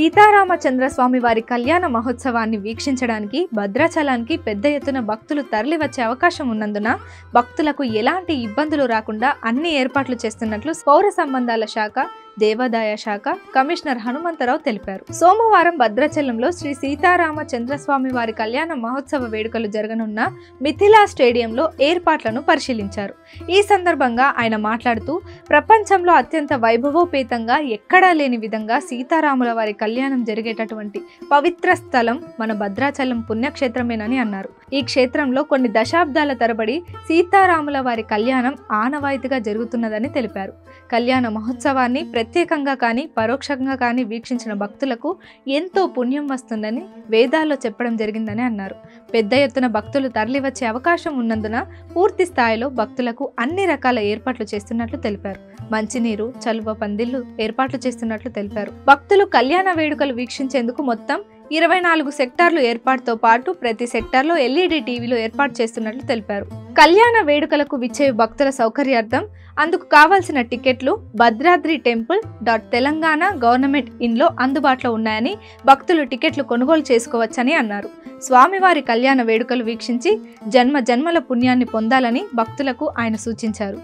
సీతారామచంద్ర స్వామి వారి కళ్యాణ మహోత్సవాన్ని వీక్షించడానికి భద్రాచలానికి పెద్ద ఎత్తున భక్తులు తరలివచ్చే అవకాశం ఉన్నందున భక్తులకు ఎలాంటి ఇబ్బందులు రాకుండా అన్ని ఏర్పాట్లు చేస్తున్నట్లు పౌర సంబంధాల శాఖ, దేవాదాయ శాఖ కమిషనర్ హనుమంతరావు తెలిపారు. సోమవారం భద్రాచలంలో శ్రీ సీతారామచంద్ర స్వామి వారి కళ్యాణ మహోత్సవ వేడుకలు జరగనున్న మిథిలా స్టేడియంలో ఏర్పాట్లను పరిశీలించారు. ఈ సందర్భంగా ఆయన మాట్లాడుతూ, ప్రపంచంలో అత్యంత వైభవోపేతంగా ఎక్కడా లేని విధంగా సీతారాముల వారి కళ్యాణం జరిగేటటువంటి పవిత్ర స్థలం మన భద్రాచలం పుణ్యక్షేత్రమేనని అన్నారు. ఈ క్షేత్రంలో కొన్ని దశాబ్దాల తరబడి సీతారాముల వారి కళ్యాణం ఆనవాయితీగా జరుగుతున్నదని తెలిపారు. కళ్యాణ మహోత్సవాన్ని ప్రత్యేకంగా కానీ పరోక్షంగా కానీ వీక్షించిన భక్తులకు ఎంతో పుణ్యం వస్తుందని వేదాల్లో చెప్పడం జరిగిందని అన్నారు. పెద్ద ఎత్తున భక్తులు తరలివచ్చే అవకాశం ఉన్నందున పూర్తి స్థాయిలో భక్తులకు అన్ని రకాల ఏర్పాట్లు చేస్తున్నట్లు తెలిపారు. మంచినీరు, చలువ పందిళ్లు ఏర్పాట్లు చేస్తున్నట్లు తెలిపారు. భక్తులు కళ్యాణ వేడుకలు వీక్షించేందుకు మొత్తం 24 సెక్టార్లు ఏర్పాటుతో పాటు ప్రతి సెక్టార్లో LED టీవీలు ఏర్పాటు చేస్తున్నట్లు తెలిపారు. కళ్యాణ వేడుకలకు విచ్చే భక్తుల సౌకర్యార్థం అందుకు కావాల్సిన టికెట్లు భద్రాద్రి టెంపుల్.తెలంగాణ గవర్నమెంట్ ఇన్లో అందుబాటులో ఉన్నాయని, భక్తులు టికెట్లు కొనుగోలు చేసుకోవచ్చని అన్నారు. స్వామివారి కళ్యాణ వేడుకలు వీక్షించి జన్మ జన్మల పుణ్యాన్ని పొందాలని భక్తులకు ఆయన సూచించారు.